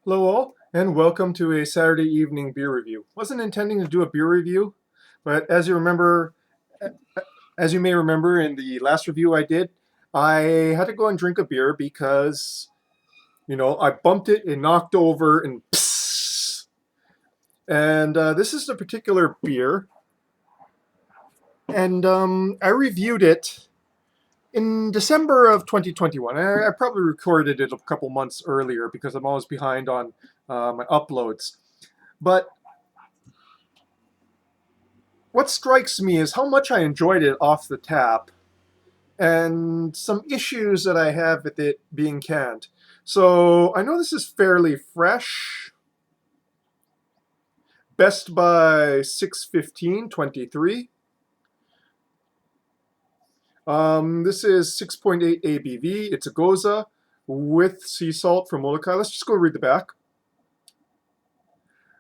Hello all, and welcome to a Saturday evening beer review. Wasn't intending to do a beer review, but as you may remember in the last review I did, I had to go and drink a beer because, I bumped it and knocked over and psst. And this is a particular beer, and I reviewed it in December of 2021. I probably recorded it a couple months earlier because I'm always behind on my uploads. But what strikes me is how much I enjoyed it off the tap and some issues that I have with it being canned. So I know this is fairly fresh. Best by 6/15/23. This is 6.8 ABV. It's a Gose with sea salt from Molokai. Let's just go read the back.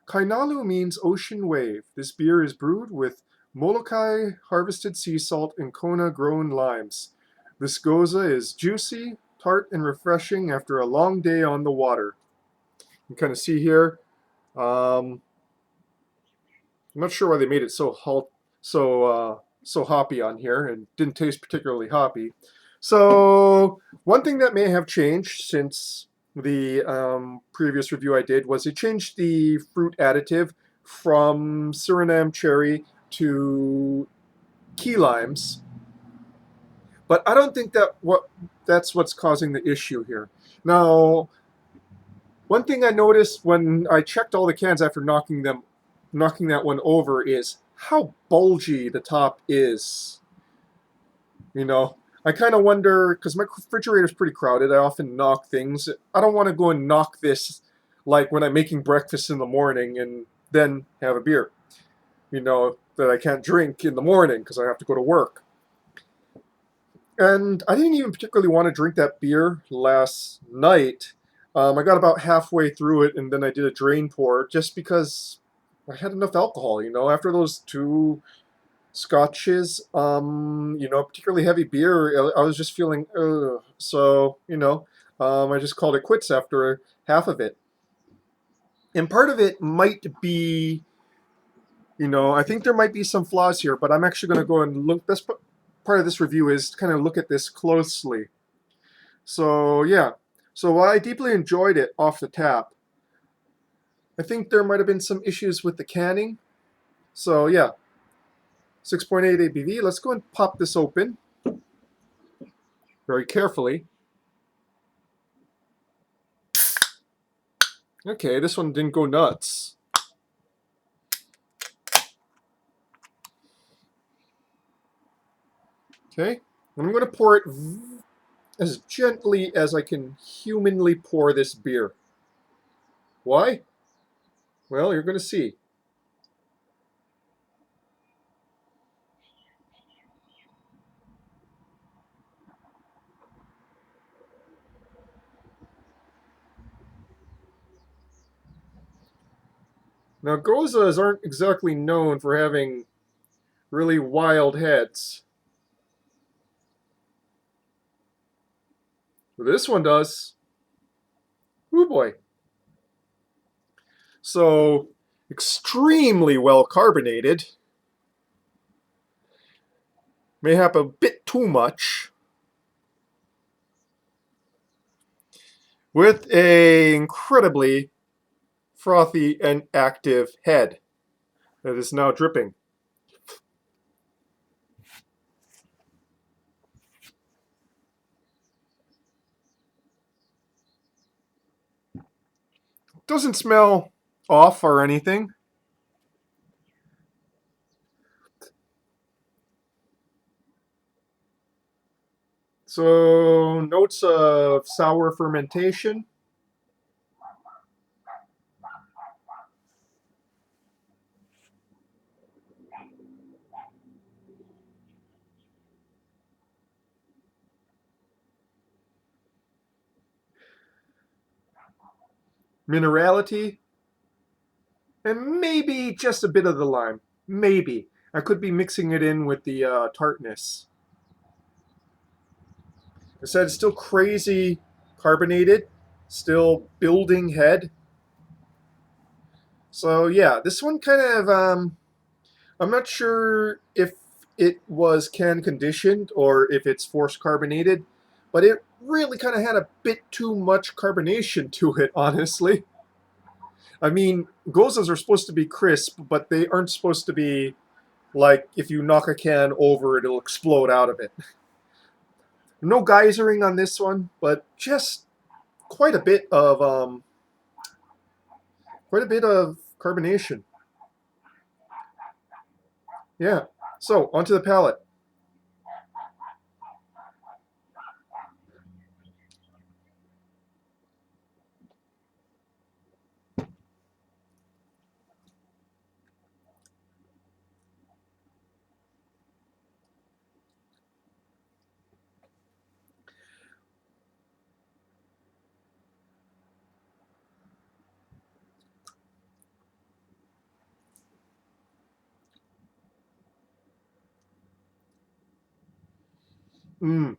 Kainalu means ocean wave. This beer is brewed with Molokai harvested sea salt and Kona grown limes. This Gose is juicy, tart, and refreshing after a long day on the water. You can kind of see here. I'm not sure why they made it so hoppy on here and didn't taste particularly hoppy. So one thing that may have changed since the previous review I did was they changed the fruit additive from Suriname cherry to key limes. But I don't think that's what's causing the issue here. Now, one thing I noticed when I checked all the cans after knocking that one over is how bulgy the top is. I kind of wonder, because my refrigerator is pretty crowded, I often knock things. I don't want to go and knock this like when I'm making breakfast in the morning and then have a beer, that I can't drink in the morning because I have to go to work. And I didn't even particularly want to drink that beer last night. I got about halfway through it and then I did a drain pour just because I had enough alcohol, after those two scotches, particularly heavy beer, I was just feeling, ugh. So, I just called it quits after half of it. And part of it might be, I think there might be some flaws here, but I'm actually going to go and look. Best part of this review is to kind of look at this closely. So, yeah. So while I deeply enjoyed it off the tap, I think there might have been some issues with the canning. So, yeah. 6.8 ABV. Let's go and pop this open very carefully. Okay, this one didn't go nuts. Okay, I'm going to pour it as gently as I can humanly pour this beer. Why? Well, you're going to see. Now, Goses aren't exactly known for having really wild heads. But this one does. Ooh boy. So, extremely well carbonated. Mayhap a bit too much. With a incredibly frothy and active head that is now dripping. Doesn't smell off or anything. So, notes of sour fermentation. Minerality. And maybe just a bit of the lime. Maybe. I could be mixing it in with the tartness. I said it's still crazy carbonated, still building head. So yeah, this one kind of I'm not sure if it was can conditioned or if it's forced carbonated, but it really kind of had a bit too much carbonation to it, honestly. I mean, gozas are supposed to be crisp, but they aren't supposed to be like if you knock a can over, it'll explode out of it. No geysering on this one, but just quite a bit of carbonation. Yeah. So onto the palate. Mm.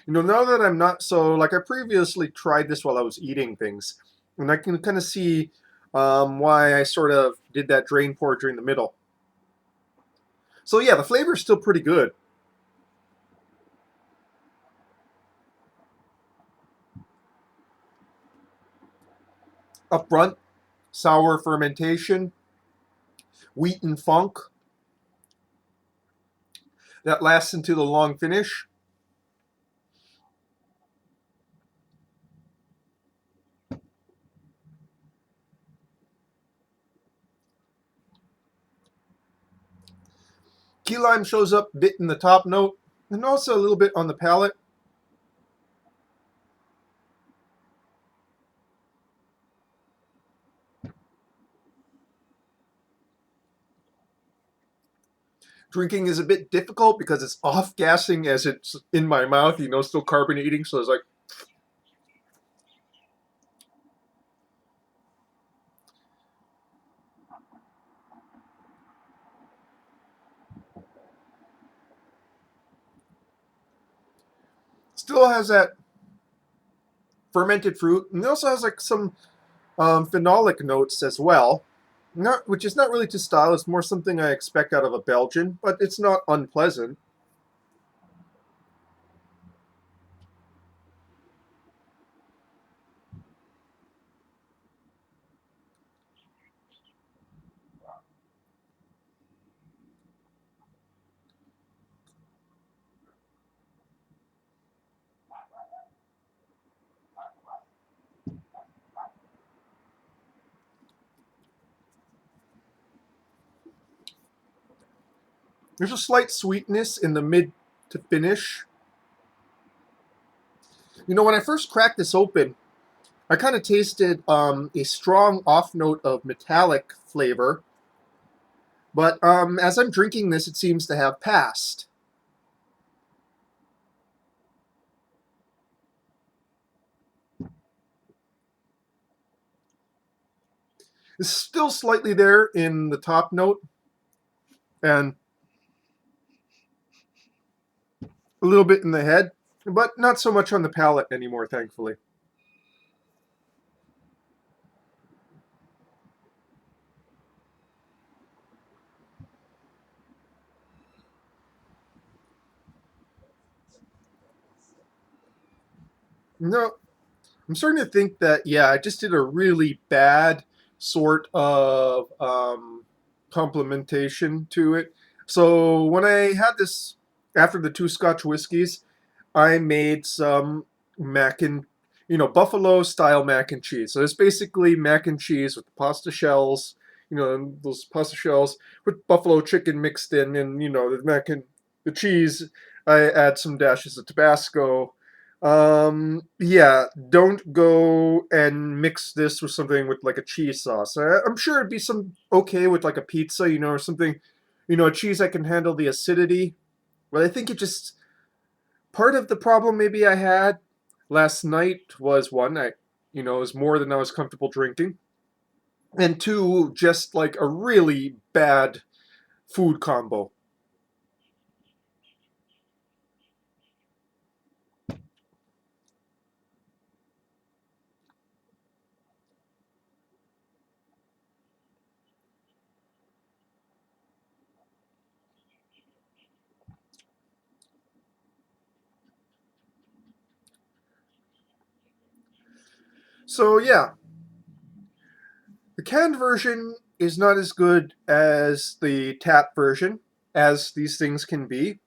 Now that I'm not so like I previously tried this while I was eating things, and I can kind of see why I sort of did that drain pour during the middle. So yeah, the flavor is still pretty good. Up front, sour fermentation, wheat and funk that lasts into the long finish. Key lime shows up a bit in the top note, and also a little bit on the palate. Drinking is a bit difficult because it's off gassing as it's in my mouth, still carbonating. So it's like, still has that fermented fruit, and it also has like some phenolic notes as well. Not, which is not really to style. It's more something I expect out of a Belgian, but it's not unpleasant. There's a slight sweetness in the mid to finish. When I first cracked this open, I kind of tasted a strong off note of metallic flavor, but as I'm drinking this, it seems to have passed. It's still slightly there in the top note, and a little bit in the head, but not so much on the palate anymore, thankfully. No, I'm starting to think that, yeah, I just did a really bad sort of complementation to it. So when I had this after the two Scotch whiskeys, I made some mac and buffalo style mac and cheese. So it's basically mac and cheese with the pasta shells, those pasta shells with buffalo chicken mixed in, and the cheese. I add some dashes of Tabasco. Yeah, don't go and mix this with something with like a cheese sauce. I'm sure it'd be some okay with like a pizza, or something, a cheese that can handle the acidity. But I think it just part of the problem maybe I had last night was one, it was more than I was comfortable drinking, and two, just like a really bad food combo. So yeah, the canned version is not as good as the tap version, as these things can be.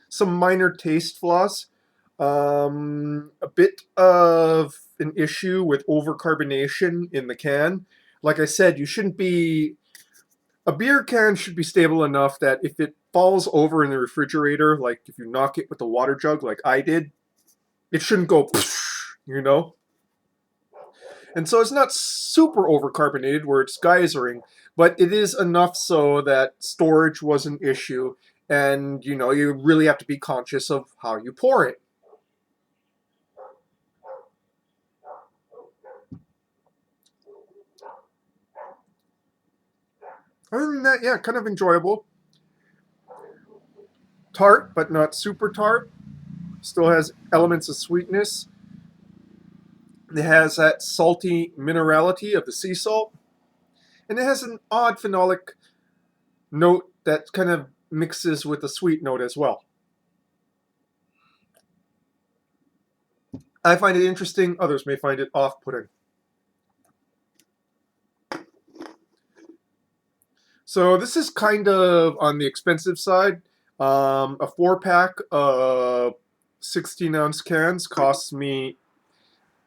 Some minor taste flaws. A bit of an issue with overcarbonation in the can. Like I said, you shouldn't be. A beer can should be stable enough that if it falls over in the refrigerator, like if you knock it with a water jug, like I did, it shouldn't go, you know? And so it's not super overcarbonated where it's geysering, but it is enough so that storage was an issue. And, you really have to be conscious of how you pour it. Other than that, yeah, kind of enjoyable. Tart, but not super tart. Still has elements of sweetness. It has that salty minerality of the sea salt. And it has an odd phenolic note that kind of mixes with a sweet note as well. I find it interesting. Others may find it off-putting. So this is kind of on the expensive side. A 4-pack of 16-ounce cans costs me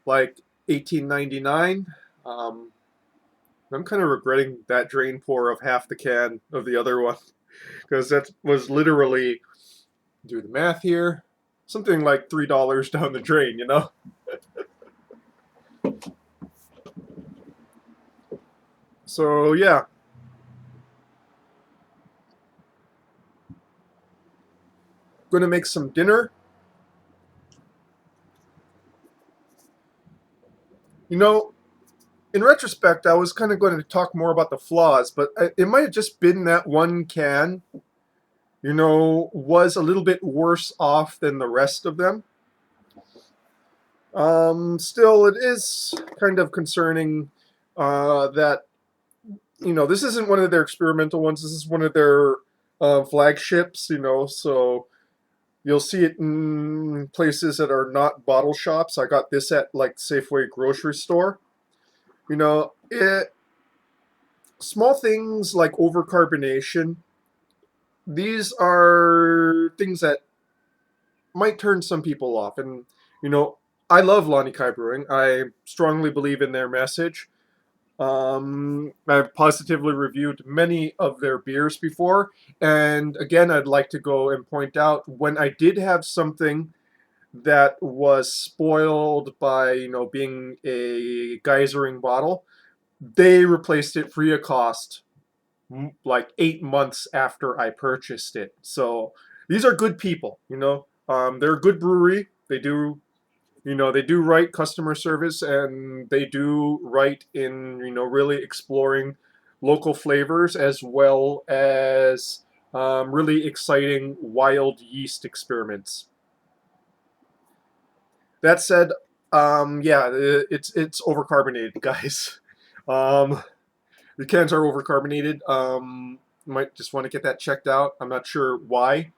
like $18.99. I'm kind of regretting that drain pour of half the can of the other one because that was literally, do the math here, something like $3 down the drain. So yeah, gonna make some dinner. You know, in retrospect, I was kind of going to talk more about the flaws, but it might have just been that one can, was a little bit worse off than the rest of them. Still, it is kind of concerning that, this isn't one of their experimental ones. This is one of their flagships, so you'll see it in places that are not bottle shops. I got this at like Safeway grocery store. Small things like overcarbonation, these are things that might turn some people off. And, I love Lanikai Brewing. I strongly believe in their message. I've positively reviewed many of their beers before. And again, I'd like to go and point out when I did have something that was spoiled by, being a geysering bottle, they replaced it free of cost like 8 months after I purchased it. So these are good people, they're a good brewery. They do right customer service, and they do right in, really exploring local flavors as well as really exciting wild yeast experiments. That said, yeah, it's overcarbonated, guys. Um, the cans are overcarbonated. You might just want to get that checked out. I'm not sure why,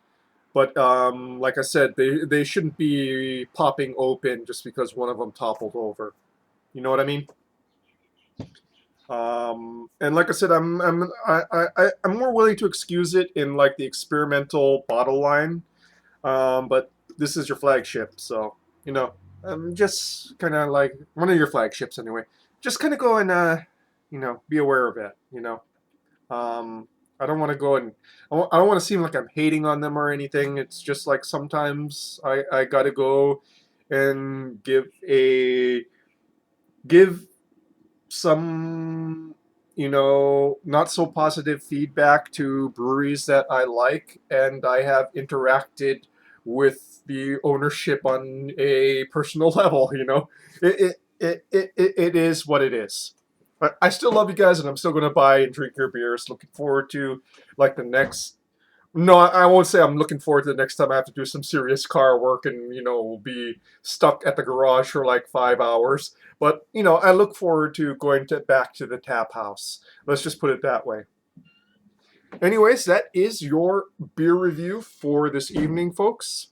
but like I said, they shouldn't be popping open just because one of them toppled over. You know what I mean? And like I said, I'm more willing to excuse it in like the experimental bottle line, but this is your flagship, so you know, just kind of like one of your flagships anyway. Just kind of go and be aware of it. I don't want to go and I don't want to seem like I'm hating on them or anything. It's just like sometimes I got to go and give some not so positive feedback to breweries that I like, and I have interacted with the ownership on a personal level. It is what it is. But I still love you guys, and I'm still going to buy and drink your beers. Looking forward to like the next. No, I won't say I'm looking forward to the next time I have to do some serious car work and, be stuck at the garage for like 5 hours. But, I look forward to going back to the tap house. Let's just put it that way. Anyways, that is your beer review for this evening, folks.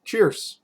Cheers.